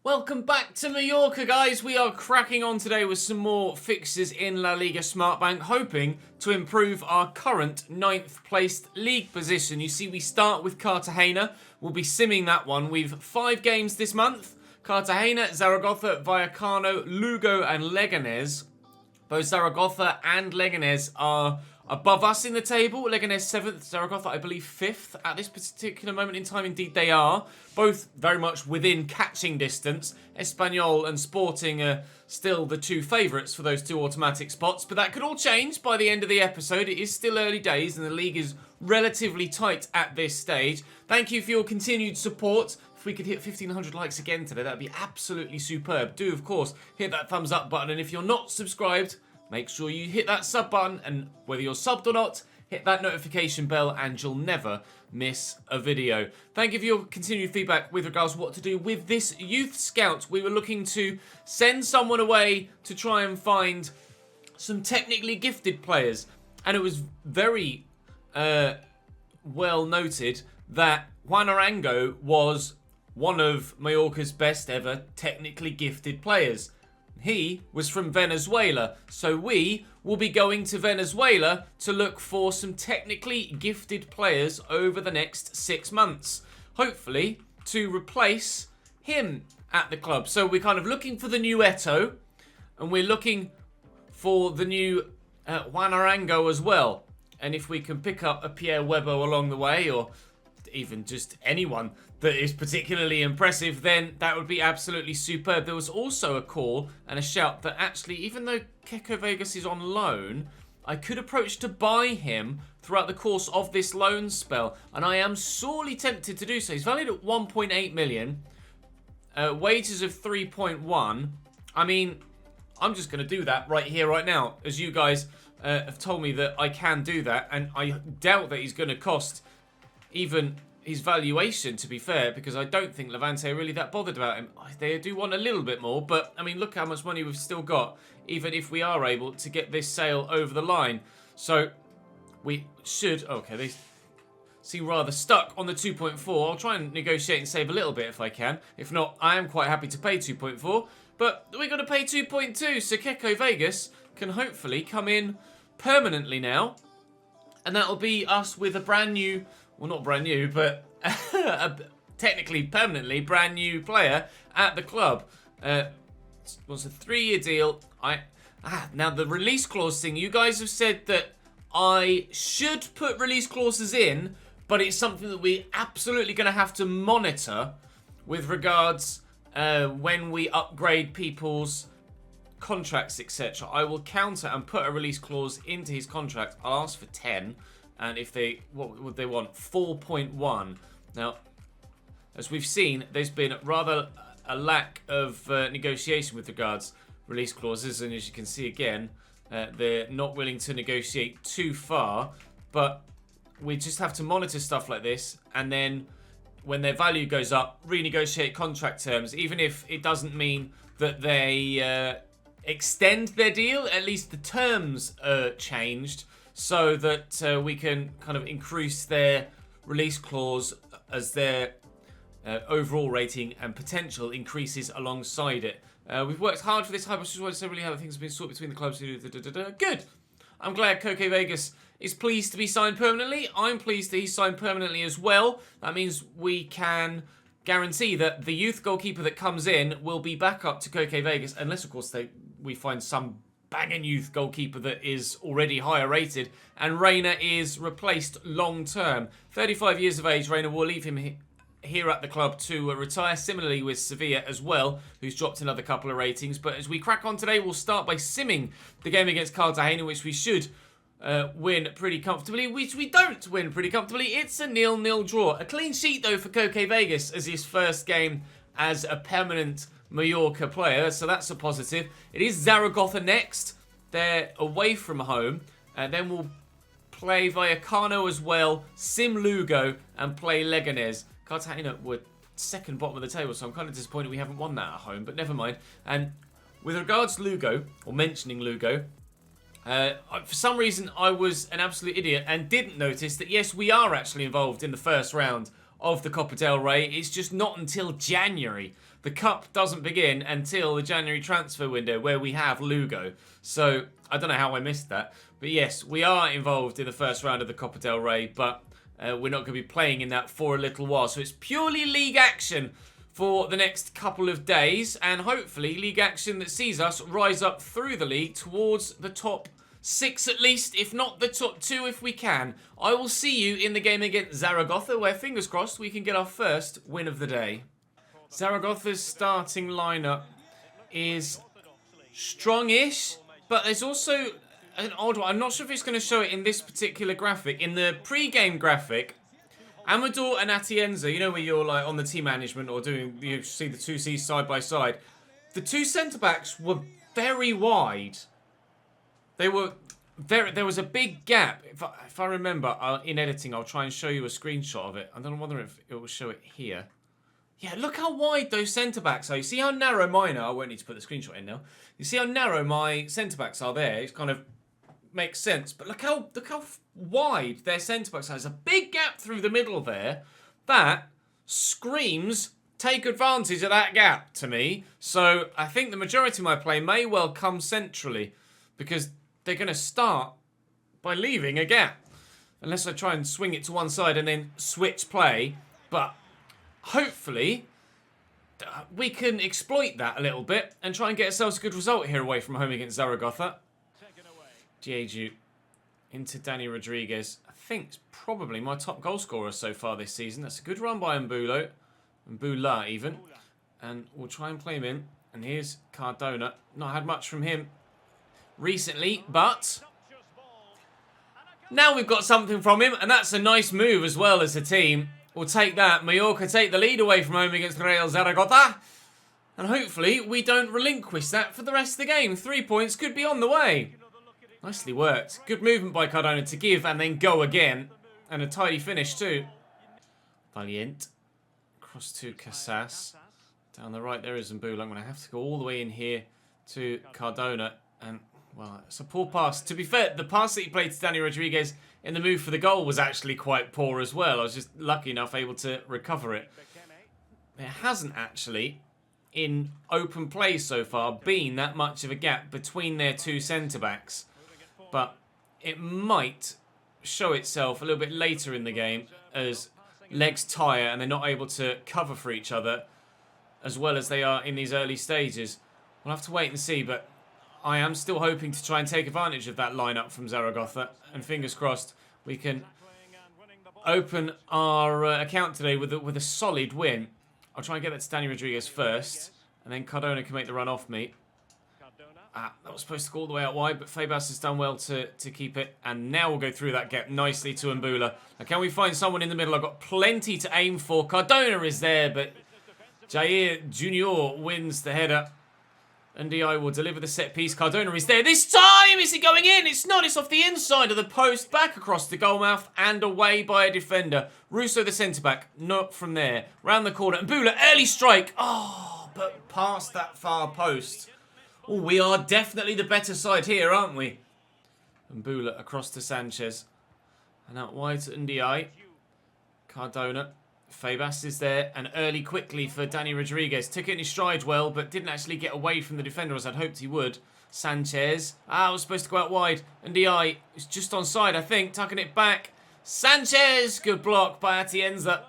Welcome back to Mallorca, guys. We are cracking on today with some more fixes in La Liga Smartbank, hoping to improve our current 9th placed league position. You see, we start with Cartagena. We'll be simming that one. We've 5 games this month. Cartagena, Zaragoza, Vallecano, Lugo and Leganés. Both Zaragoza and Leganés are above us in the table. Leganés 7th, Zaragoza I believe 5th at this particular moment in time. Indeed they are. Both very much within catching distance. Espanyol and Sporting are still the 2 favourites for those 2 automatic spots. But that could all change by the end of the episode. It is still early days and the league is relatively tight at this stage. Thank you for your continued support. If we could hit 1,500 likes again today, that would be absolutely superb. Do, of course, hit that thumbs up button. And if you're not subscribed, make sure you hit that sub button. And whether you're subbed or not, hit that notification bell and you'll never miss a video. Thank you for your continued feedback with regards to what to do with this youth scout. We were looking to send someone away to try and find some technically gifted players. And it was very well noted that Juan Arango was one of Mallorca's best ever technically gifted players. He was from Venezuela, so we will be going to Venezuela to look for some technically gifted players over the next 6 months. Hopefully to replace him at the club. So we're kind of looking for the new Eto, and we're looking for the new Juan Arango as well. And if we can pick up a Pierre Weber along the way, or even just anyone that is particularly impressive, then that would be absolutely superb. There was also a call and a shout that actually, even though Koke Vegas is on loan, I could approach to buy him throughout the course of this loan spell, and I am sorely tempted to do so. He's valued at 1.8 million, wages of 3.1. I mean, I'm just going to do that right here, right now, as you guys have told me that I can do that, and I doubt that he's going to cost even his valuation, to be fair, because I don't think Levante are really that bothered about him. They do want a little bit more, but I mean, look how much money we've still got, even if we are able to get this sale over the line. So we should, okay, they seem rather stuck on the 2.4. I'll try and negotiate and save a little bit if I can. If not, I am quite happy to pay 2.4, but we're going to pay 2.2, so Koke Vegas can hopefully come in permanently now, and that'll be us with a brand new, well, not brand new, but technically permanently brand new player at the club. Was a 3-year deal. Now the release clause thing, you guys have said that I should put release clauses in, but it's something that we're absolutely going to have to monitor with regards when we upgrade people's contracts, etc. I will counter and put a release clause into his contract. I'll ask for 10. And if they, what would they want? 4.1. Now, as we've seen, there's been rather a lack of negotiation with regards release clauses. And as you can see again, they're not willing to negotiate too far. But we just have to monitor stuff like this. And then when their value goes up, renegotiate contract terms. Even if it doesn't mean that they extend their deal, at least the terms are changed, so that we can kind of increase their release clause as their overall rating and potential increases alongside it. We've worked hard for this. I just want to say really how things have been sorted between the clubs. Good. I'm glad Koke Vegas is pleased to be signed permanently. I'm pleased that he's signed permanently as well. That means we can guarantee that the youth goalkeeper that comes in will be back up to Koke Vegas, unless, of course, we find some banging youth goalkeeper that is already higher rated, and Reina is replaced long term. 35 years of age, Reina will leave him here at the club to retire, similarly with Sevilla as well, who's dropped another couple of ratings. But as we crack on today, we'll start by simming the game against Cartagena, which we should win pretty comfortably, which we don't win pretty comfortably. It's a 0-0 draw. A clean sheet though for Koke Vegas as his first game as a permanent Mallorca player, so that's a positive. It is Zaragoza next. They're away from home, and then we'll play Vallecano as well, sim Lugo, and play Leganés. Cartagena were second bottom of the table, so I'm kind of disappointed we haven't won that at home, but never mind. And with regards to Lugo, or mentioning Lugo, for some reason I was an absolute idiot and didn't notice that yes, we are actually involved in the first round of the Copa del Rey. It's just not until January the cup doesn't begin until the January transfer window where we have Lugo. So I don't know how I missed that. But yes, we are involved in the first round of the Copa del Rey, but we're not going to be playing in that for a little while. So it's purely league action for the next couple of days, and hopefully league action that sees us rise up through the league towards the top 6 at least, if not the top 2 if we can. I will see you in the game against Zaragoza, where fingers crossed we can get our first win of the day. Zaragoza's starting lineup is strong-ish, but there's also an odd one. I'm not sure if it's going to show it in this particular graphic. In the pre-game graphic, Amador and Atienza, you know where you're like on the team management or doing, you see the 2 C's side by side. The 2 centre-backs were very wide. They were there was a big gap. If I remember, in editing, I'll try and show you a screenshot of it. I don't wonder if it will show it here. Yeah, look how wide those centre-backs are. You see how narrow mine are? I won't need to put the screenshot in now. You see how narrow my centre-backs are there? It kind of makes sense. But look how wide their centre-backs are. There's a big gap through the middle there. That screams take advantage of that gap to me. So I think the majority of my play may well come centrally, because they're going to start by leaving a gap. Unless I try and swing it to one side and then switch play. But hopefully we can exploit that a little bit and try and get ourselves a good result here away from home against Zaragoza. Jeju into Danny Rodriguez. I think it's probably my top goal scorer so far this season. That's a good run by Mbulo. Mbula even. And we'll try and play him in. And here's Cardona. Not had much from him recently, but now we've got something from him, and that's a nice move as well as a team. We'll take that. Mallorca take the lead away from home against Rayo Zaragoza, and hopefully we don't relinquish that for the rest of the game. 3 points could be on the way. Nicely worked. Good movement by Cardona to give and then go again, and a tidy finish too. Valiant across to Casas. Down the right there is Mbula. I'm going to have to go all the way in here to Cardona, and well, it's a poor pass. To be fair, the pass that he played to Danny Rodriguez in the move for the goal was actually quite poor as well. I was just lucky enough able to recover it. There hasn't actually, in open play so far, been that much of a gap between their 2 centre-backs. But it might show itself a little bit later in the game as legs tire and they're not able to cover for each other as well as they are in these early stages. We'll have to wait and see, but I am still hoping to try and take advantage of that lineup from Zaragoza, and fingers crossed we can open our account today with a solid win. I'll try and get that to Danny Rodriguez first, and then Cardona can make the run off me. That was supposed to go all the way out wide, but Febas has done well to keep it, and now we'll go through that gap nicely to Mbula. Now, can we find someone in the middle? I've got plenty to aim for. Cardona is there, but Jair Jr. wins the header. NDI will deliver the set piece. Cardona is there. This time, is it going in? It's not. It's off the inside of the post. Back across the goal mouth and away by a defender. Russo, the centre-back, not from there. Round the corner. And Mbula, early strike. Oh, but past that far post. Oh, we are definitely the better side here, aren't we? Mbula across to Sanchez. And out wide to NDI. Cardona. Febas is there, and early quickly for Danny Rodriguez. Took it in his stride well, but didn't actually get away from the defender as I'd hoped he would. Sanchez. Was supposed to go out wide. NDI is just onside, I think. Tucking it back. Sanchez! Good block by Atienza.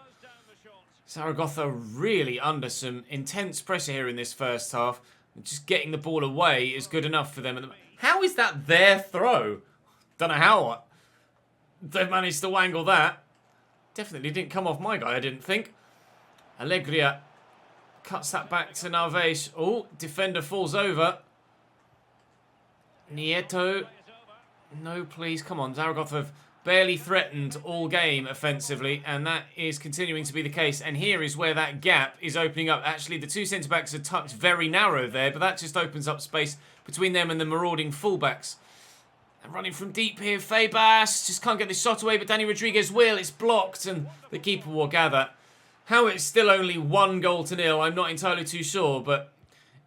Zaragoza really under some intense pressure here in this first half. Just getting the ball away is good enough for them. How is that their throw? Don't know how they've managed to wangle that. Definitely didn't come off my guy, I didn't think. Alegria cuts that back to Narvaez. Oh, defender falls over. Nieto. No, please. Come on. Zaragoza have barely threatened all game offensively, and that is continuing to be the case. And here is where that gap is opening up. Actually, the 2 centre-backs are tucked very narrow there, but that just opens up space between them and the marauding fullbacks. And running from deep here, Febas just can't get this shot away, but Danny Rodriguez will. It's blocked, and the keeper will gather. How it's still only 1-0, I'm not entirely too sure, but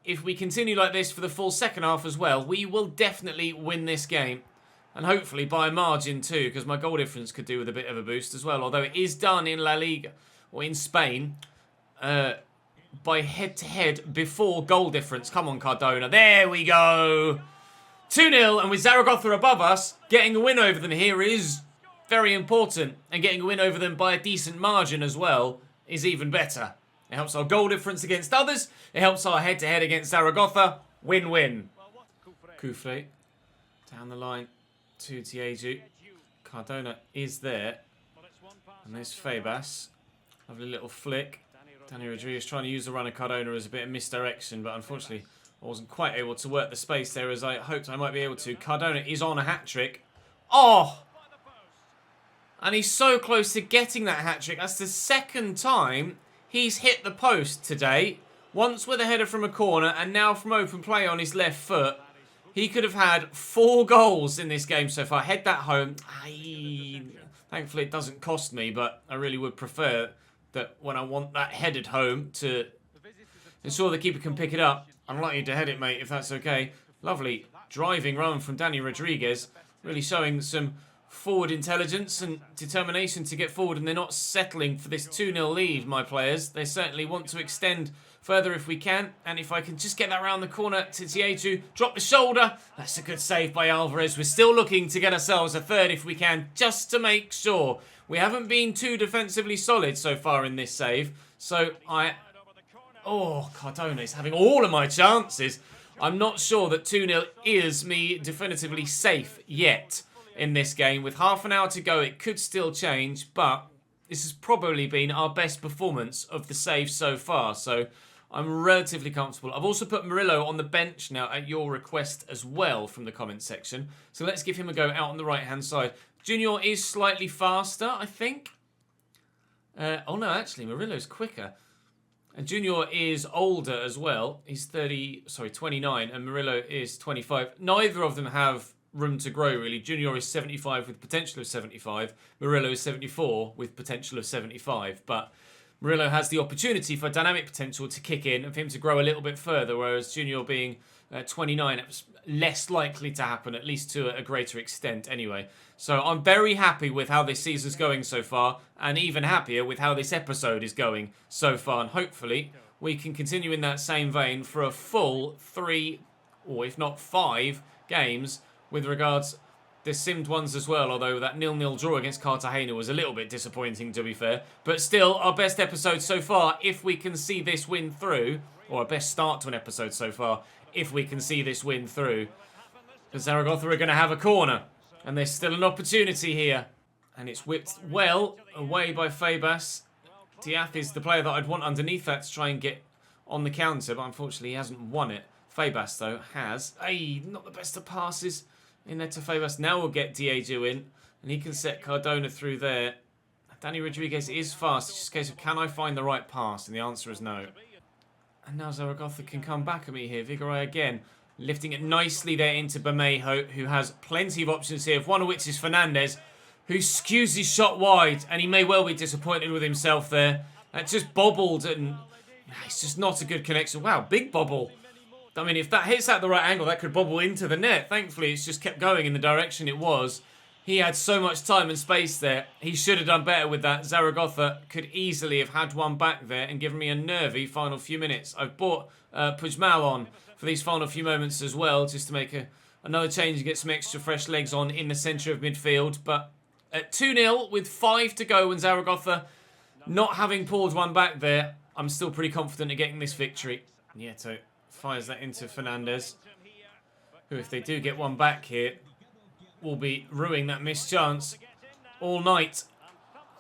if we continue like this for the full second half as well, we will definitely win this game. And hopefully by a margin too, because my goal difference could do with a bit of a boost as well, although it is done in La Liga, or in Spain. by head-to-head before goal difference. Come on, Cardona. There we go. 2-0, and with Zaragoza above us, getting a win over them here is very important. And getting a win over them by a decent margin as well is even better. It helps our goal difference against others. It helps our head-to-head against Zaragoza. Win-win. Koufle down the line to Diego. Cardona is there. And there's Febas. Lovely little flick. Danny Rodriguez trying to use the run of Cardona as a bit of misdirection, but unfortunately I wasn't quite able to work the space there as I hoped I might be able to. Cardona is on a hat-trick. Oh! And he's so close to getting that hat-trick. That's the second time he's hit the post today. Once with a header from a corner and now from open play on his left foot. He could have had 4 goals in this game so far. Head that home. Thankfully it doesn't cost me, but I really would prefer that when I want that headed home to ensure the keeper can pick it up. I'd like you to head it, mate, if that's okay. Lovely driving run from Danny Rodriguez. Really showing some forward intelligence and determination to get forward, and they're not settling for this 2-0 lead, my players. They certainly want to extend further if we can, and if I can just get that round the corner to Diego, drop the shoulder. That's a good save by Alvarez. We're still looking to get ourselves a third if we can, just to make sure. We haven't been too defensively solid so far in this save, so oh, Cardona is having all of my chances. I'm not sure that 2-0 is me definitively safe yet in this game. With half an hour to go, it could still change, but this has probably been our best performance of the save so far, so I'm relatively comfortable. I've also put Murillo on the bench now at your request as well from the comments section, so let's give him a go out on the right-hand side. Junior is slightly faster, I think. Oh no, actually, Murillo's quicker. And Junior is older as well. He's 29, and Murillo is 25. Neither of them have room to grow, really. Junior is 75 with potential of 75. Murillo is 74 with potential of 75. But Murillo has the opportunity for dynamic potential to kick in and for him to grow a little bit further, whereas Junior being 29, it's less likely to happen, at least to a greater extent anyway. So I'm very happy with how this season's going so far, and even happier with how this episode is going so far. And hopefully we can continue in that same vein for a full 3, or if not 5, games with regards the simmed ones as well, although that 0-0 draw against Cartagena was a little bit disappointing, to be fair. But still, our best episode so far, if we can see this win through, or our best start to an episode so far, if we can see this win through. Because Zaragoza are going to have a corner, and there's still an opportunity here. And it's whipped well away by Febas. Diath is the player that I'd want underneath that to try and get on the counter, but unfortunately he hasn't won it. Febas, though, has. Not the best of passes. In there to Febas. Now we'll get Diego in, and he can set Cardona through there. Danny Rodriguez is fast. It's just a case of, can I find the right pass? And the answer is no. And now Zaragoza can come back at me here. Vigaray again, lifting it nicely there into Bermejo, who has plenty of options here, one of which is Fernandez, who skews his shot wide, and he may well be disappointed with himself there. That just bobbled, and it's just not a good connection. Wow, big bobble. I mean, if that hits at the right angle, that could bobble into the net. Thankfully, it's just kept going in the direction it was. He had so much time and space there. He should have done better with that. Zaragoza could easily have had one back there and given me a nervy final few minutes. I've brought Puigmal on for these final few moments as well, just to make another change and get some extra fresh legs on in the centre of midfield. But at 2-0 with 5 to go, and Zaragoza not having pulled one back there, I'm still pretty confident of getting this victory. Nieto fires that into Fernandez, who, if they do get one back here, will be ruining that missed chance all night,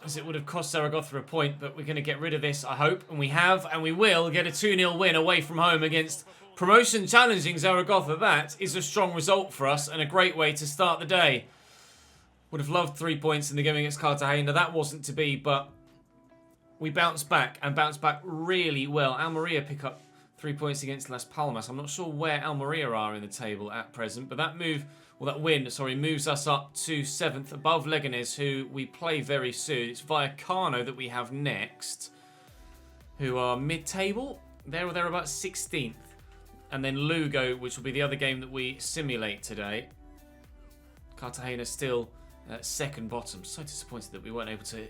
as it would have cost Zaragoza a point. But we're going to get rid of this, I hope, and we have, and we will get a 2-0 win away from home against promotion challenging Zaragoza. That is a strong result for us and a great way to start the day. Would have loved 3 points in the game against Cartagena. That wasn't to be, but we bounced back, and bounced back really well. Almeria pick up 3 points against Las Palmas. I'm not sure where Almeria are in the table at present, but that win, moves us up to 7th above Leganés, who we play very soon. It's Vallecano that we have next, who are mid-table, there or thereabouts, 16th. And then Lugo, which will be the other game that we simulate today. Cartagena still second bottom. So disappointed that we weren't able to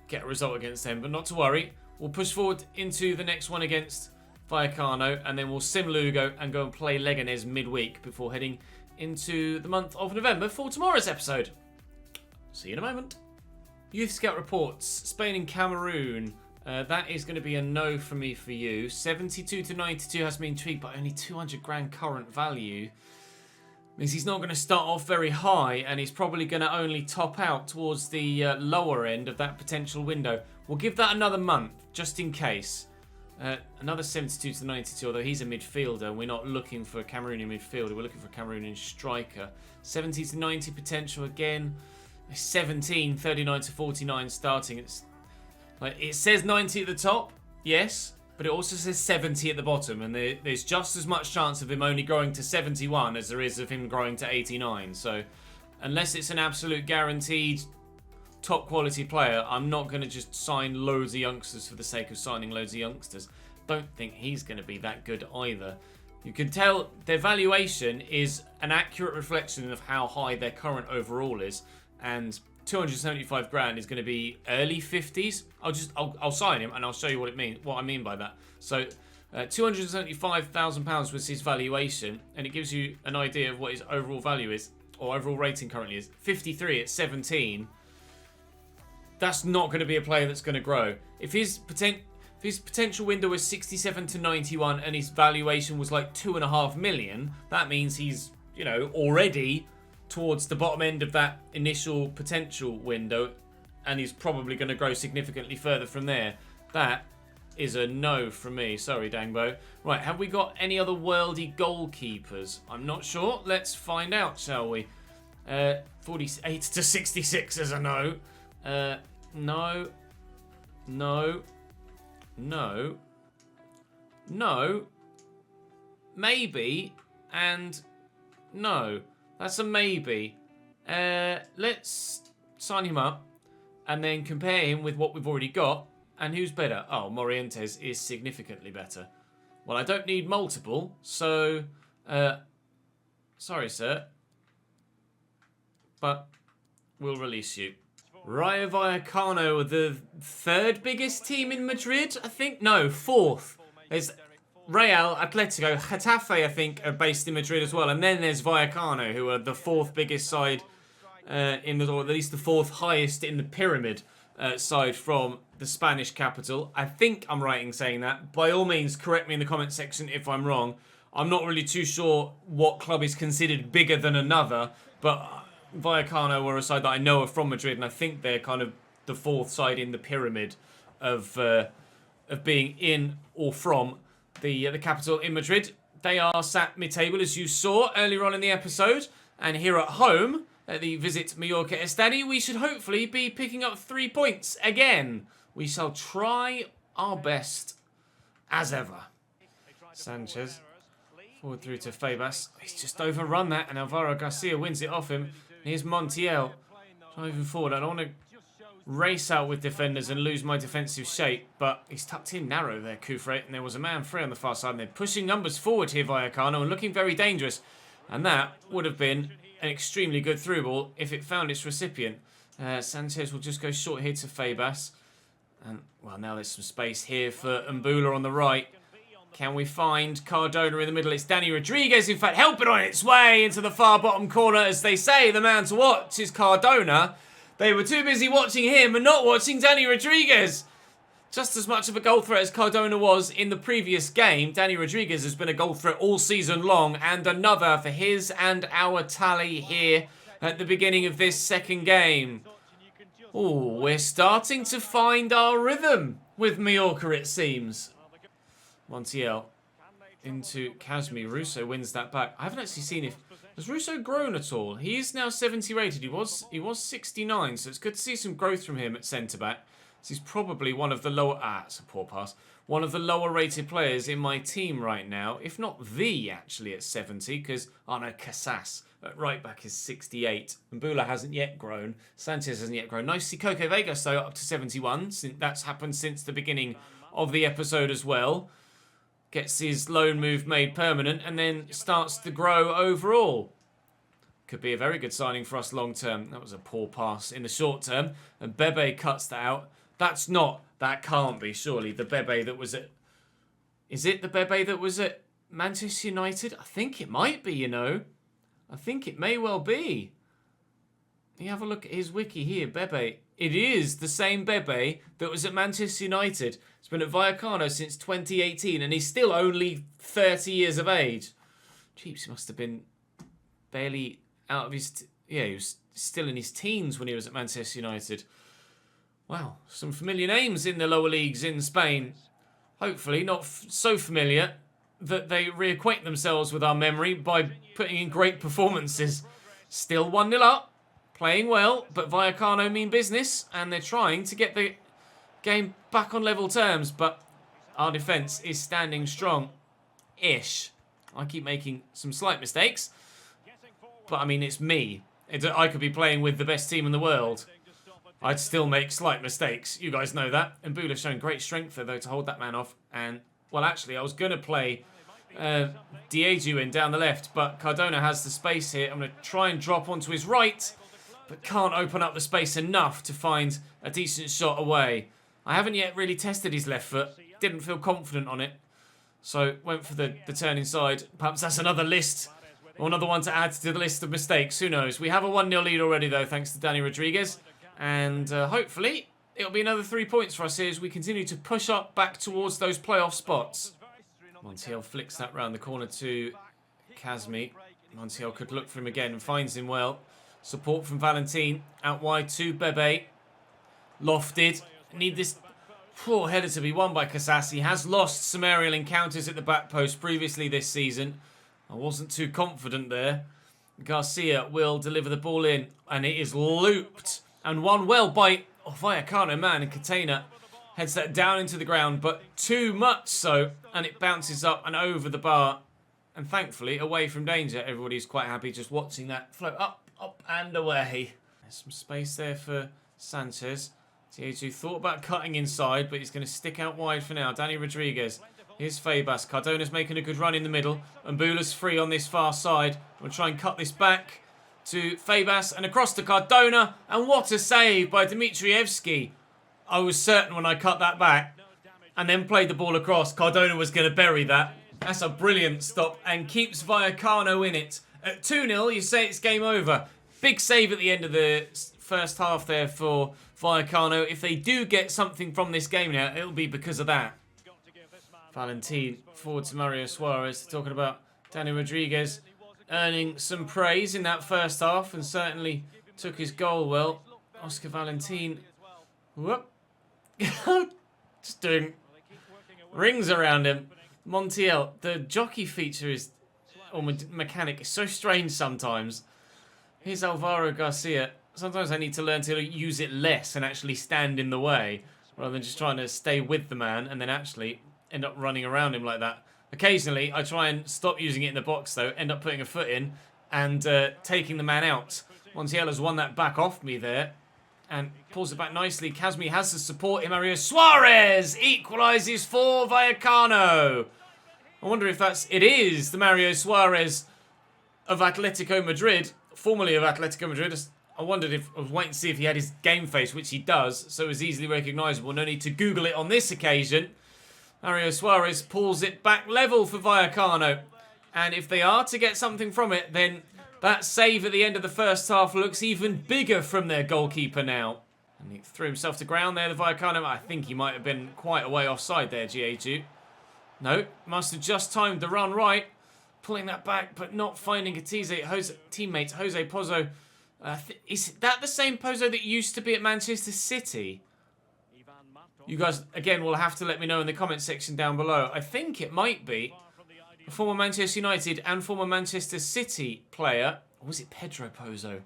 get a result against them, but not to worry. We'll push forward into the next one against Vallecano, and then we'll sim Lugo and go and play Leganés midweek before heading into the month of November for tomorrow's episode. See you in a moment. Youth Scout reports, Spain and Cameroon. That is going to be a no for me for you. 72 to 92 has been intrigued, but only 200 grand current value. Means he's not going to start off very high, and he's probably going to only top out towards the lower end of that potential window. We'll give that another month, just in case. Another 72 to 92, although he's a midfielder. We're not looking for a Cameroonian midfielder. We're looking for a Cameroonian striker. 70 to 90 potential again. 17, 39 to 49 starting. It's like, it says 90 at the top, yes, but it also says 70 at the bottom, and there's just as much chance of him only growing to 71 as there is of him growing to 89. So unless it's an absolute guaranteed top quality player, I'm not going to just sign loads of youngsters for the sake of signing loads of youngsters. Don't think he's going to be that good either. You can tell their valuation is an accurate reflection of how high their current overall is, and 275 grand is going to be early 50s. I'll sign him and I'll show you what I mean by that. So 275,000 pounds was his valuation, and it gives you an idea of what his overall value is, or overall rating currently is. 53 at 17. That's not going to be a player that's going to grow. If his potential window was 67 to 91 and his valuation was like 2.5 million, that means he's, you know, already towards the bottom end of that initial potential window, and he's probably going to grow significantly further from there. That is a no from me. Sorry, Dangbo. Right, have we got any other worldy goalkeepers? I'm not sure. Let's find out, shall we? 48 to 66 is a no. No. No. No. No. Maybe. And no. That's a maybe. Let's sign him up and then compare him with what we've already got. And who's better? Oh, Morientes is significantly better. Well, I don't need multiple, so... sorry, sir. But we'll release you. Rayo Vallecano are the third biggest team in Madrid, I think? No, fourth. There's Real, Atletico, Getafe, I think, are based in Madrid as well. And then there's Vallecano, who are the fourth biggest side or at least the fourth highest in the pyramid side from the Spanish capital. I think I'm right in saying that. By all means, correct me in the comment section if I'm wrong. I'm not really too sure what club is considered bigger than another, but Vallecano are a side that I know are from Madrid, and I think they're kind of the fourth side in the pyramid of being in or from the capital in Madrid. They are sat mid-table, as you saw earlier on in the episode, and here at home at the Visit Mallorca Estadi, we should hopefully be picking up 3 points again. We shall try our best as ever. Sanchez forward through to Febas. He's just overrun that, and Alvaro Garcia wins it off him. Here's Montiel driving forward. I don't want to race out with defenders and lose my defensive shape, but he's tucked in narrow there, Kufre, and there was a man free on the far side, and they're pushing numbers forward here, Vallecano, and looking very dangerous, and that would have been an extremely good through ball if it found its recipient. Sanchez will just go short here to Febas, and well, now there's some space here for Mbula on the right. Can we find Cardona in the middle? It's Dani Rodriguez, in fact, helping on its way into the far bottom corner. As they say, the man to watch is Cardona. They were too busy watching him and not watching Dani Rodriguez. Just as much of a goal threat as Cardona was in the previous game, Dani Rodriguez has been a goal threat all season long, and another for his and our tally here at the beginning of this second game. Oh, we're starting to find our rhythm with Mallorca, it seems. Montiel into Kazmi. Russo wins that back. I haven't actually seen if... Has Russo grown at all? He is now 70 rated. He was 69, so it's good to see some growth from him at centre-back. So he's probably one of the lower... it's a poor pass. One of the lower rated players in my team right now. If not the, actually, at 70, because... Oh no, Casas at right-back is 68. Mbula hasn't yet grown. Sanchez hasn't yet grown. Nice to see Koke Vegas, though, up to 71. That's happened since the beginning of the episode as well. Gets his loan move made permanent and then starts to grow overall. Could be a very good signing for us long term. That was a poor pass in the short term. And Bebe cuts that out. That's not That can't be, surely, the Bebe that was at... Is it the Bebe that was at Manchester United? I think it might be, you know. I think it may well be. You have a look at his wiki here, Bebe. It is the same Bebe that was at Manchester United. He's been at Vallecano since 2018, and he's still only 30 years of age. Jeeps, he must have been barely out of his... Yeah, he was still in his teens when he was at Manchester United. Wow, some familiar names in the lower leagues in Spain. Hopefully not so familiar that they reacquaint themselves with our memory by putting in great performances. Still 1-0 up. Playing well, but Vallecano mean business, and they're trying to get the game back on level terms, but our defence is standing strong-ish. I keep making some slight mistakes, but I mean, it's me. I could be playing with the best team in the world. I'd still make slight mistakes. You guys know that. And Mbula's showing great strength there, though, to hold that man off. And, well, actually, I was going to play Diego in down the left, but Cardona has the space here. I'm going to try and drop onto his right, but can't open up the space enough to find a decent shot away. I haven't yet really tested his left foot. Didn't feel confident on it. So went for the turn inside. Perhaps that's another list, or another one to add to the list of mistakes. Who knows? We have a 1-0 lead already, though, thanks to Dani Rodriguez. And hopefully it'll be another 3 points for us here as we continue to push up back towards those playoff spots. Montiel flicks that round the corner to Kazmi. Montiel could look for him again and finds him well. Support from Valentin. Out wide to Bebe. Lofted. Need this poor header to be won by Casas. He has lost some aerial encounters at the back post previously this season. I wasn't too confident there. Garcia will deliver the ball in. And it is looped. And won well by Vallecano, man. And Catena heads that down into the ground. But too much so. And it bounces up and over the bar. And thankfully, away from danger. Everybody's quite happy just watching that float up and away. There's some space there for Sanchez. Diego thought about cutting inside, but he's going to stick out wide for now. Dani Rodriguez. Here's Fabas. Cardona's making a good run in the middle. And Mbula's free on this far side. We'll try and cut this back to Fabas and across to Cardona. And what a save by Dmitrievski. I was certain when I cut that back and then played the ball across, Cardona was going to bury that. That's a brilliant stop and keeps Vallecano in it. At 2-0, you say it's game over. Big save at the end of the first half there for Vallecano. If they do get something from this game now, it'll be because of that. Valentin forward to Mario Suarez. Talking about Dani Rodriguez earning some praise in that first half and certainly took his goal well. Oscar Valentin. Whoop. Just doing rings around him. Montiel. The jockey feature is... or mechanic is so strange sometimes. Here's Alvaro Garcia. Sometimes I need to learn to use it less and actually stand in the way rather than just trying to stay with the man and then actually end up running around him like that. Occasionally, I try and stop using it in the box though, end up putting a foot in and taking the man out. Montiel has won that back off me there and pulls it back nicely. Kazmi has the support in Mario Suarez equalises for Vallecano. I wonder if it is the Mario Suarez of Atletico Madrid, formerly of Atletico Madrid. I was waiting to see if he had his game face, which he does, so it was easily recognisable. No need to Google it on this occasion. Mario Suarez pulls it back level for Vallecano. And if they are to get something from it, then that save at the end of the first half looks even bigger from their goalkeeper now. And he threw himself to ground there, the Vallecano. I think he might have been quite a way offside there, GA2. No, must have just timed the run right. Pulling that back, but not finding a teammate, Jose Pozo. Is that the same Pozo that used to be at Manchester City? You guys, again, will have to let me know in the comment section down below. I think it might be a former Manchester United and former Manchester City player. Or was it Pedro Pozo?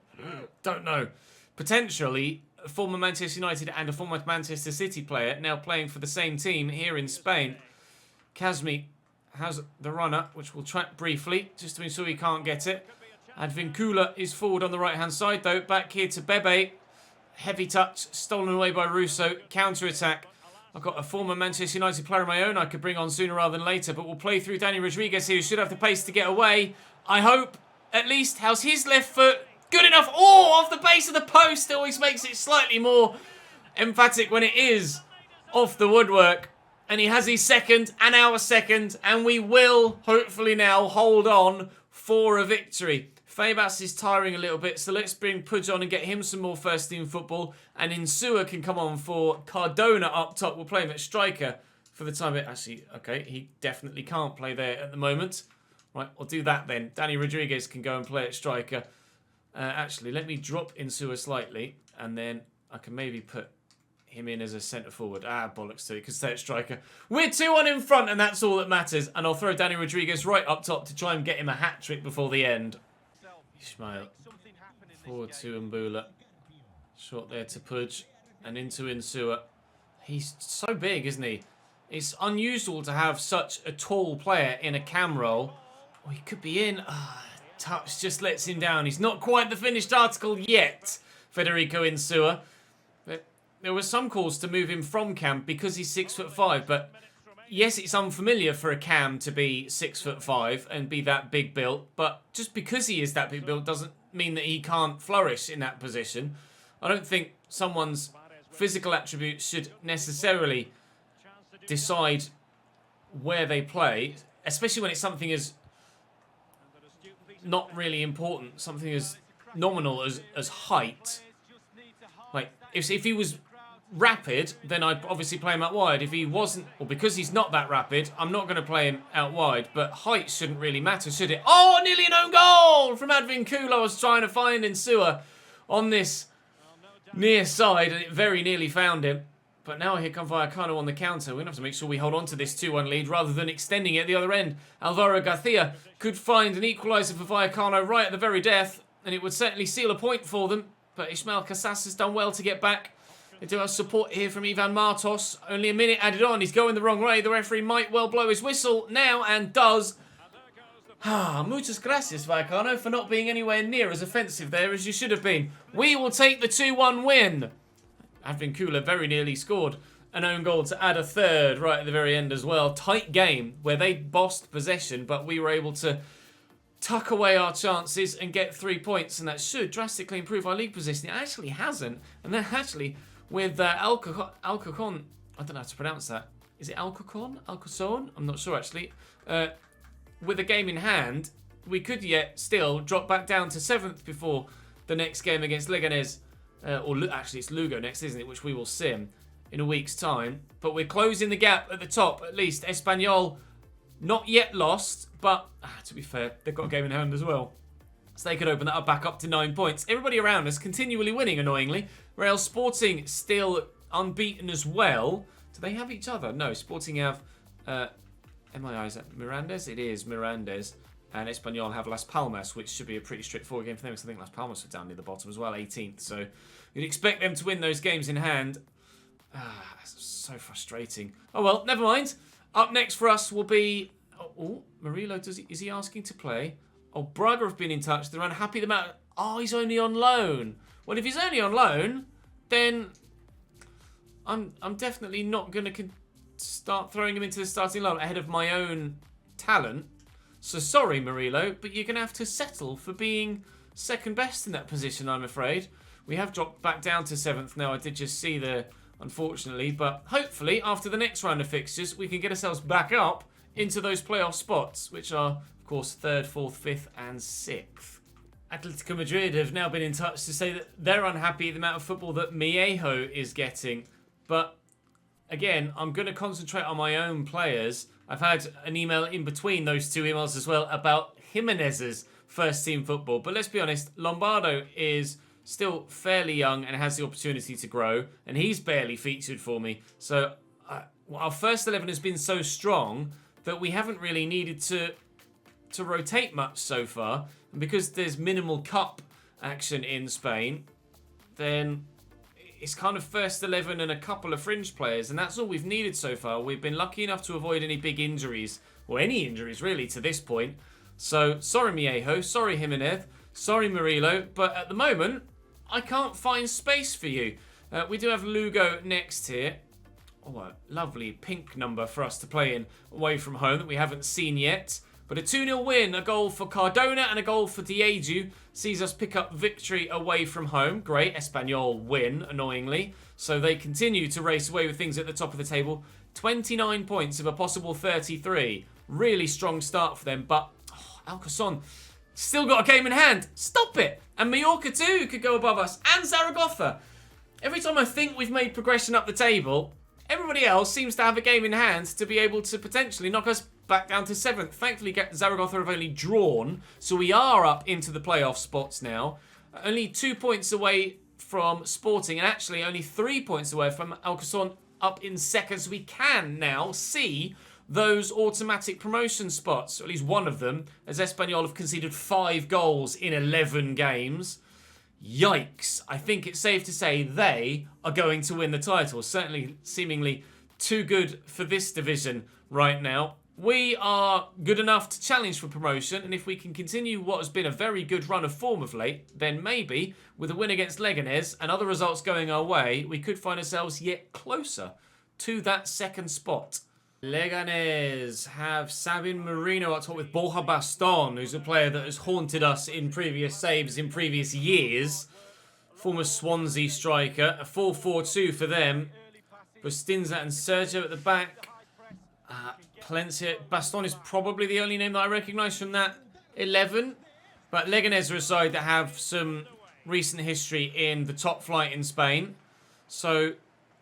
Don't know. Potentially a former Manchester United and a former Manchester City player now playing for the same team here in Spain. Kazmi has the runner, which we'll track briefly, just to ensure he can't get it. Advincula is forward on the right-hand side, though. Back here to Bebe. Heavy touch, stolen away by Russo. Counter-attack. I've got a former Manchester United player of my own I could bring on sooner rather than later, but we'll play through Dani Rodriguez here, who should have the pace to get away. I hope, at least. How's his left foot? Good enough. Oh, off the base of the post. Always makes it slightly more emphatic when it is. off the woodwork. And he has his second and our second. And we will, hopefully now, hold on for a victory. Fabas is tiring a little bit, so let's bring Pudge on and get him some more first-team football. And Insua can come on for Cardona up top. We'll play him at striker for the time. Actually, okay, he definitely can't play there at the moment. Right, we'll do that then. Danny Rodriguez can go and play at striker. Actually, let me drop Insua slightly, and then I can maybe put him in as a centre forward. Bollocks to it, because stay at striker. We're 2-1 in front, and that's all that matters. And I'll throw Danny Rodriguez right up top to try and get him a hat-trick before the end. Ishmael. Forward to Mbula. Short there to Pudge. And into Insua. He's so big, isn't he? It's unusual to have such a tall player in a cam role. Oh, he could be in. Touch just lets him down. He's not quite the finished article yet, Federico Insua. But there were some calls to move him from cam because he's 6'5", but yes, it's unfamiliar for a cam to be 6'5" and be that big built, but just because he is that big built doesn't mean that he can't flourish in that position. I don't think someone's physical attributes should necessarily decide where they play, especially when it's something as not really important, something as nominal as height. Like, if he was rapid, then I'd obviously play him out wide. If he wasn't, or because he's not that rapid, I'm not going to play him out wide. But height shouldn't really matter, should it? Oh, nearly an own goal from Advincula. I was trying to find Insua on this near side, and it very nearly found him. But now here comes Vallecano on the counter. We're going to have to make sure we hold on to this 2-1 lead rather than extending it at the other end. Alvaro Garcia could find an equaliser for Vallecano right at the very death, and it would certainly seal a point for them. But Ismael Casas has done well to get back. They do have support here from Ivan Martos. Only a minute added on. He's going the wrong way. The referee might well blow his whistle now, and does. Muchas gracias, Vallecano, for not being anywhere near as offensive there as you should have been. We will take the 2-1 win. Advincula very nearly scored an own goal to add a third right at the very end as well. Tight game where they bossed possession, but we were able to tuck away our chances and get 3 points, and that should drastically improve our league position. It actually hasn't, and then actually with Alcocon, I don't know how to pronounce that. Is it Alcocon? Alcocon? I'm not sure actually. With a game in hand, we could yet still drop back down to 7th before the next game against Leganés. Actually, it's Lugo next, isn't it? Which we will sim in a week's time. But we're closing the gap at the top, at least. Espanyol, not yet lost, but to be fair, they've got a game in hand as well. So they could open that up back up to 9 points. Everybody around us continually winning, annoyingly. Real Sporting still unbeaten as well. Do they have each other? No, Sporting have... MII, is that Mirandes? It is Mirandes. And Espanyol have Las Palmas, which should be a pretty straightforward game for them, because I think Las Palmas are down near the bottom as well, 18th. So you'd expect them to win those games in hand. That's so frustrating. Oh well, never mind. Up next for us will be... Oh, Murillo, is he asking to play? Oh, Braga have been in touch. They're unhappy about... Oh, he's only on loan. Well, if he's only on loan, then I'm definitely not going to start throwing him into the starting lineup ahead of my own talent. So sorry, Murillo, but you're going to have to settle for being second best in that position, I'm afraid. We have dropped back down to 7th now. I did just see there, unfortunately. But hopefully, after the next round of fixtures, we can get ourselves back up into those playoff spots, which are, of course, 3rd, 4th, 5th and 6th. Atletico Madrid have now been in touch to say that they're unhappy with the amount of football that Miejo is getting. But again, I'm going to concentrate on my own players. I've had an email in between those two emails as well about Jimenez's first team football. But let's be honest, Lombardo is still fairly young and has the opportunity to grow. And he's barely featured for me. So our first 11 has been so strong that we haven't really needed to rotate much so far. And because there's minimal cup action in Spain, then it's kind of first 11 and a couple of fringe players, and that's all we've needed so far. We've been lucky enough to avoid any big injuries, or any injuries really, to this point. So, sorry Miejo, sorry Jimenez, sorry Murillo, but at the moment, I can't find space for you. We do have Lugo next here. Oh, a lovely pink number for us to play in away from home that we haven't seen yet. But a 2-0 win, a goal for Cardona and a goal for Diegu sees us pick up victory away from home. Great, Espanyol win, annoyingly. So they continue to race away with things at the top of the table. 29 points of a possible 33. Really strong start for them, but Alcoson still got a game in hand. Stop it! And Mallorca too could go above us, and Zaragoza. Every time I think we've made progression up the table, everybody else seems to have a game in hand to be able to potentially knock us back down to 7th. Thankfully, Zaragoza have only drawn, so we are up into the playoff spots now. Only 2 points away from Sporting, and actually only 3 points away from Alcoson up in 2nd. So we can now see those automatic promotion spots, or at least one of them, as Espanyol have conceded 5 goals in 11 games. Yikes. I think it's safe to say they are going to win the title. Certainly seemingly too good for this division right now. We are good enough to challenge for promotion, and if we can continue what has been a very good run of form of late, then maybe with a win against Leganés and other results going our way, we could find ourselves yet closer to that 2nd spot. Leganés have Sabin Marino up top with Borja Baston, who's a player that has haunted us in previous saves in previous years. Former Swansea striker. A 4-4-2 for them. Bustinza and Sergio at the back. Palencia. Baston is probably the only name that I recognise from that 11. But Leganés are a side that have some recent history in the top flight in Spain. So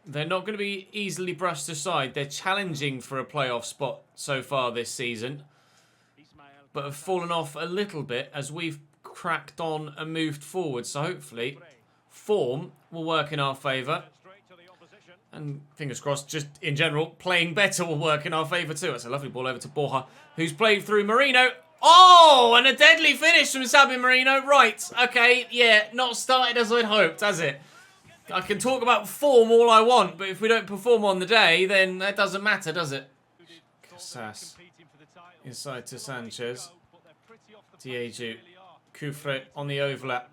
they're not going to be easily brushed aside. They're challenging for a playoff spot so far this season, but have fallen off a little bit as we've cracked on and moved forward. So hopefully form will work in our favour. And fingers crossed, just in general, playing better will work in our favour too. That's a lovely ball over to Borja, who's played through Marino. Oh, and a deadly finish from Sabin Marino. Right, okay, yeah, not started as I'd hoped, has it? I can talk about form all I want, but if we don't perform on the day, then that doesn't matter, does it? Casas. Inside to Sanchez. Diegu. Kufre on the overlap.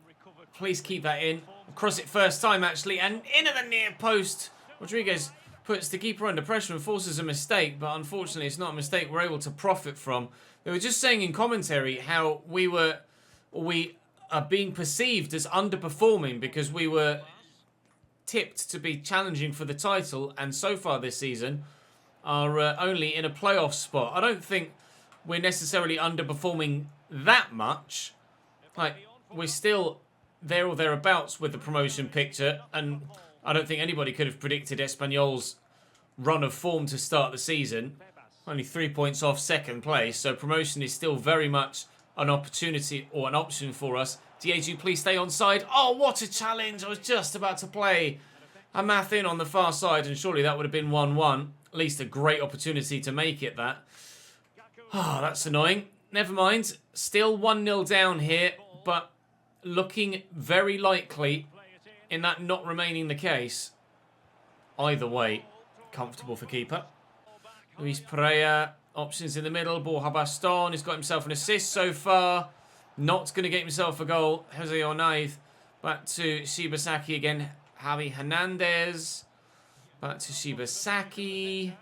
Please keep that in. Cross it first time, actually, and in at the near post. Rodriguez puts the keeper under pressure and forces a mistake, but unfortunately it's not a mistake we're able to profit from. They were just saying in commentary how we are being perceived as underperforming because we were tipped to be challenging for the title, and so far this season are only in a playoff spot. I don't think we're necessarily underperforming that much. Like, we're still there or thereabouts with the promotion picture, and I don't think anybody could have predicted Espanyol's run of form to start the season. Only 3 points off 2nd place, so promotion is still very much an opportunity or an option for us. Diegu, please stay on side. Oh, what a challenge. I was just about to play a math in on the far side, and surely that would have been 1-1. At least a great opportunity to make it that. Oh, that's annoying. Never mind. Still 1-0 down here, but looking very likely in that not remaining the case. Either way, comfortable for keeper. Luis Pereira, options in the middle. Borja Baston has got himself an assist so far. Not going to get himself a goal. Jose Onaiz back to Shibasaki again. Javi Hernandez. Back to Shibasaki.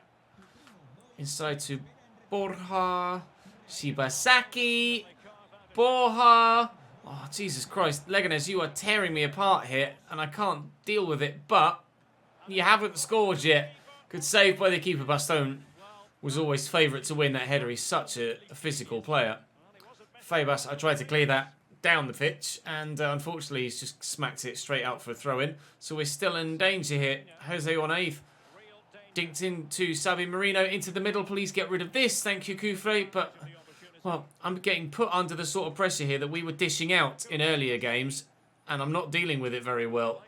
Inside to Borja. Shibasaki. Borja. Oh, Jesus Christ. Leganés, you are tearing me apart here. And I can't deal with it. But you haven't scored yet. Good save by the keeper. Baston was always favourite to win that header. He's such a physical player. Fabas, I tried to clear that down the pitch, and unfortunately he's just smacked it straight out for a throw-in. So we're still in danger here. Jose Onaiz dinked into Sabin Marino into the middle. Please get rid of this. Thank you, Kufre. But, well, I'm getting put under the sort of pressure here that we were dishing out in earlier games, and I'm not dealing with it very well.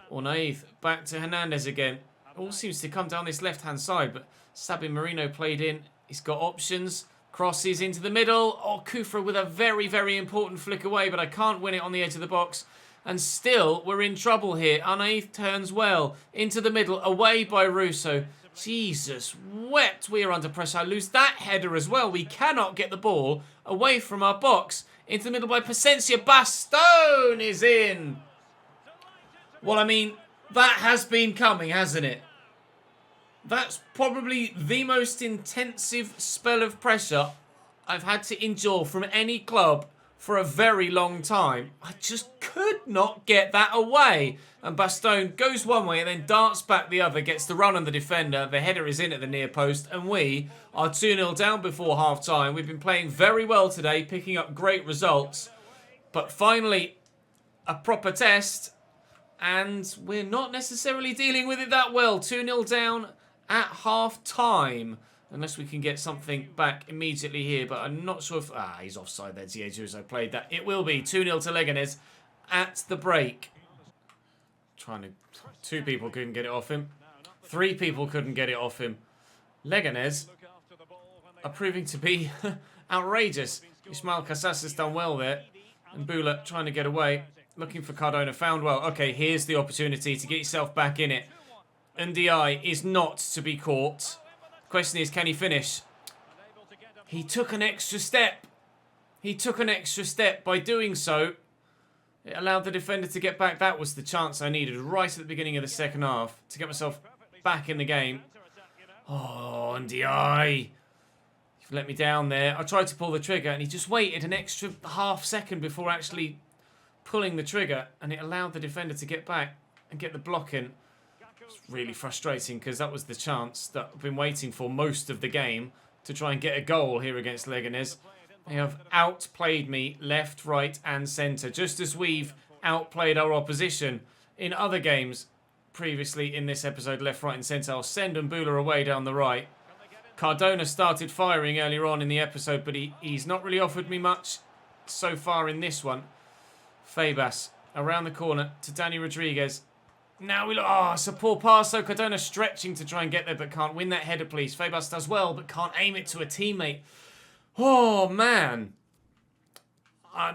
Onaiz back to Hernandez again. All seems to come down this left-hand side, but Sabin Marino played in. He's got options. Crosses into the middle. Oh, Kufra with a very, very important flick away, but I can't win it on the edge of the box. And still, we're in trouble here. Onaiz turns well. Into the middle, away by Russo. Jesus wept. We are under pressure. I lose that header as well. We cannot get the ball away from our box. Into the middle by Paciencia. Baston is in. Well, I mean, that has been coming, hasn't it? That's probably the most intensive spell of pressure I've had to endure from any club for a very long time. I just could not get that away. And Bastone goes one way and then darts back the other, gets the run on the defender. The header is in at the near post, and we are 2-0 down before half-time. We've been playing very well today, picking up great results. But finally, a proper test, and we're not necessarily dealing with it that well. 2-0 down at half-time. Unless we can get something back immediately here. But I'm not sure if... he's offside there, Diego, as I played that. It will be 2-0 to Leganés at the break. Trying to... 2 people couldn't get it off him. 3 people couldn't get it off him. Leganés are proving to be outrageous. Ismail Casas has done well there. And Bula trying to get away. Looking for Cardona. Found well. Okay, here's the opportunity to get yourself back in it. Ndiaye is not to be caught. Question is, can he finish? He took an extra step. He took an extra step. By doing so, it allowed the defender to get back. That was the chance I needed right at the beginning of the second half to get myself back in the game. Oh, Ndiaye. You've let me down there. I tried to pull the trigger and he just waited an extra half second before actually pulling the trigger, and it allowed the defender to get back and get the block in. It's really frustrating because that was the chance that I've been waiting for most of the game to try and get a goal here against Leganés. They have outplayed me left, right and centre, just as we've outplayed our opposition in other games previously in this episode, left, right and centre. I'll send Mbula away down the right. Cardona started firing earlier on in the episode, but he's not really offered me much so far in this one. Febas around the corner to Danny Rodriguez. Now we look... Oh, it's a poor pass. So Cardona stretching to try and get there, but can't win that header, please. Febas does well, but can't aim it to a teammate. Oh, man.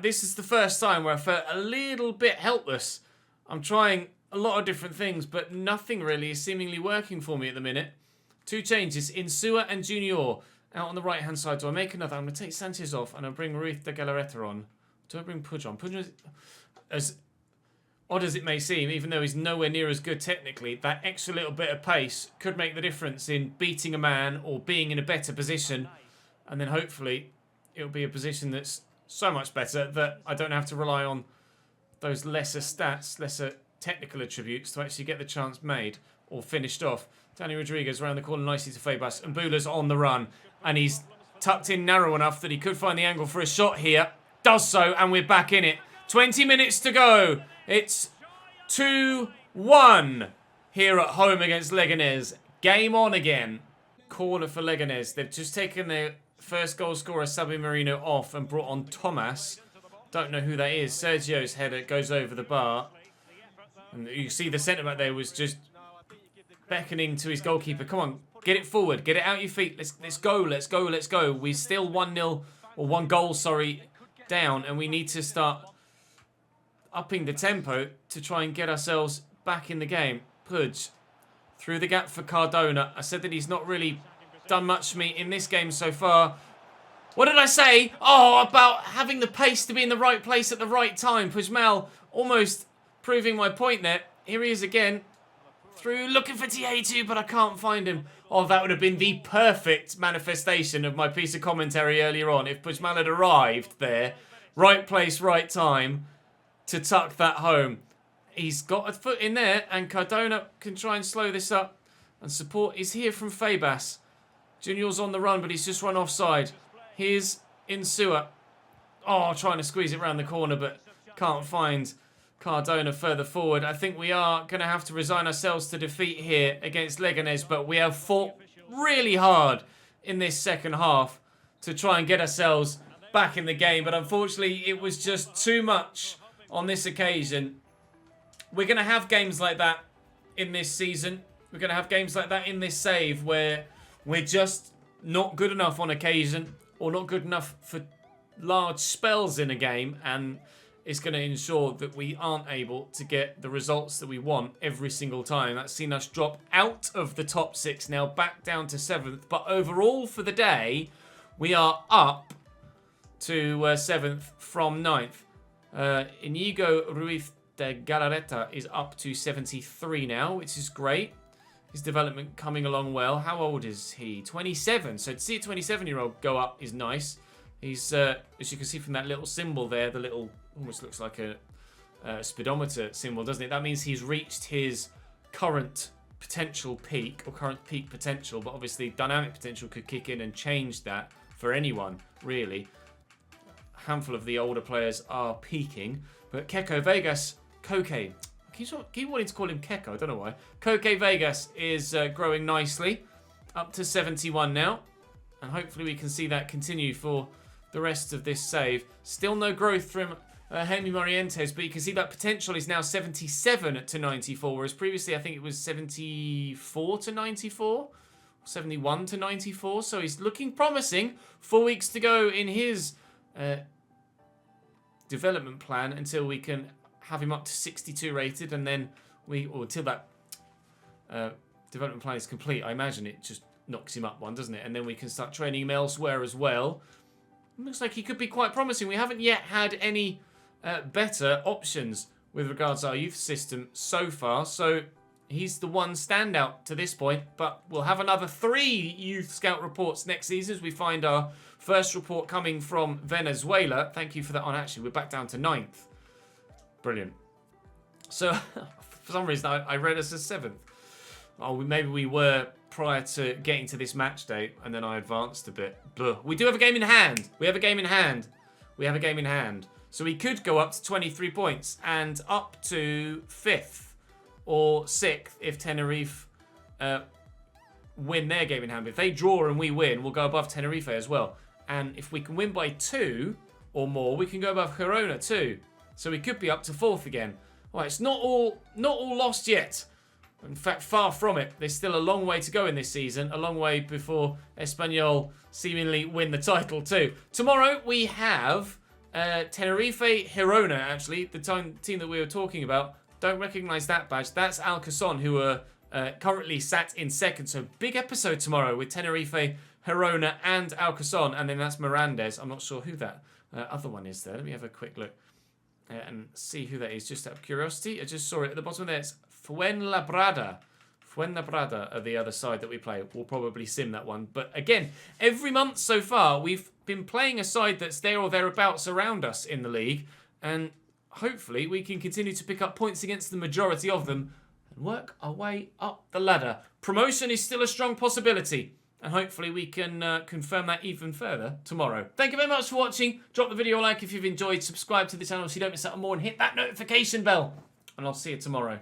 This is the first time where I felt a little bit helpless. I'm trying a lot of different things, but nothing really is seemingly working for me at the minute. 2 changes. Insua and Junior out on the right-hand side. Do I make another? I'm going to take Sanchez off, and I'll bring Ruiz de Galarreta on. Do I bring Puig on? Puig, as odd as it may seem, even though he's nowhere near as good technically, that extra little bit of pace could make the difference in beating a man or being in a better position. And then hopefully it'll be a position that's so much better that I don't have to rely on those lesser stats, lesser technical attributes to actually get the chance made or finished off. Danny Rodriguez around the corner nicely to Febas. And Mbula's on the run. And he's tucked in narrow enough that he could find the angle for a shot here. Does so, and we're back in it. 20 minutes to go. It's 2-1 here at home against Leganés. Game on again. Corner for Leganés. They've just taken their first goal scorer, Sabi Marino, off and brought on Thomas. Don't know who that is. Sergio's header goes over the bar. And you see the centre-back there was just beckoning to his goalkeeper. Come on, get it forward. Get it out your feet. Let's go, let's go, let's go. We're still 1-0, or 1 goal, sorry, down. And we need to start upping the tempo to try and get ourselves back in the game. Puig through the gap for Cardona. I said that he's not really done much for me in this game so far. What did I say? Oh, about having the pace to be in the right place at the right time. Puigmal almost proving my point there. Here he is again. Through, looking for TA2, but I can't find him. Oh, that would have been the perfect manifestation of my piece of commentary earlier on if Puigmal had arrived there. Right place, right time to tuck that home. He's got a foot in there, and Cardona can try and slow this up. And support is here from Febas. Junior's on the run, but he's just run offside. Here's Insua. Oh, trying to squeeze it around the corner, but can't find Cardona further forward. I think we are going to have to resign ourselves to defeat here against Leganés, but we have fought really hard in this second half to try and get ourselves back in the game. But unfortunately, it was just too much on this occasion. We're going to have games like that in this season. We're going to have games like that in this save where we're just not good enough on occasion or not good enough for large spells in a game, and it's going to ensure that we aren't able to get the results that we want every single time. That's seen us drop out of the top 6 now, back down to 7th. But overall for the day, we are up to 7th from 9th. Inigo Ruiz de Galarreta is up to 73 now, which is great. His development coming along well. How old is he? 27. So to see a 27-year-old go up is nice. He's, as you can see from that little symbol there, the little, almost looks like a speedometer symbol, doesn't it? That means he's reached his current potential peak, or current peak potential, but obviously dynamic potential could kick in and change that for anyone, really. A handful of the older players are peaking, but Koke Vegas, Koke, keep wanting to call him Keko, I don't know why. Koke Vegas is growing nicely, up to 71 now, and hopefully we can see that continue for the rest of this save. Still no growth from Jaime Morientes, but you can see that potential is now 77 to 94, whereas previously I think it was 74 to 94, 71 to 94, so he's looking promising. 4 weeks to go in his development plan until we can have him up to 62 rated, and then or until that development plan is complete. I imagine it just knocks him up one, doesn't it? And then we can start training him elsewhere as well. Looks like he could be quite promising. We haven't yet had any better options with regards to our youth system so far, so he's the one standout to this point, but we'll have another 3 youth scout reports next season as we find our first report coming from Venezuela. Thank you for that. Actually, we're back down to 9th. Brilliant. So, for some reason, I read us as 7th. Oh, maybe we were prior to getting to this match day, and then I advanced a bit. Blah. We do have a game in hand. We have a game in hand. We have a game in hand. So we could go up to 23 points and up to 5th or 6th if Tenerife win their game in hand. If they draw and we win, we'll go above Tenerife as well. And if we can win by 2 or more, we can go above Girona too. So we could be up to 4th again. Well, it's not all lost yet. In fact, far from it. There's still a long way to go in this season. A long way before Espanyol seemingly win the title too. Tomorrow we have Tenerife Girona, actually. The team that we were talking about. Don't recognise that badge. That's Alcazon, who are currently sat in 2nd. So big episode tomorrow with Tenerife, Girona and Alcazon. And then that's Mirandes. I'm not sure who that other one is there. Let me have a quick look and see who that is, just out of curiosity. I just saw it at the bottom there. It's Fuenlabrada. Fuenlabrada are the other side that we play. We'll probably sim that one. But again, every month so far, we've been playing a side that's there or thereabouts around us in the league. And hopefully we can continue to pick up points against the majority of them and work our way up the ladder. Promotion is still a strong possibility. And hopefully we can confirm that even further tomorrow. Thank you very much for watching. Drop the video a like if you've enjoyed. Subscribe to the channel so you don't miss out on more. And hit that notification bell. And I'll see you tomorrow.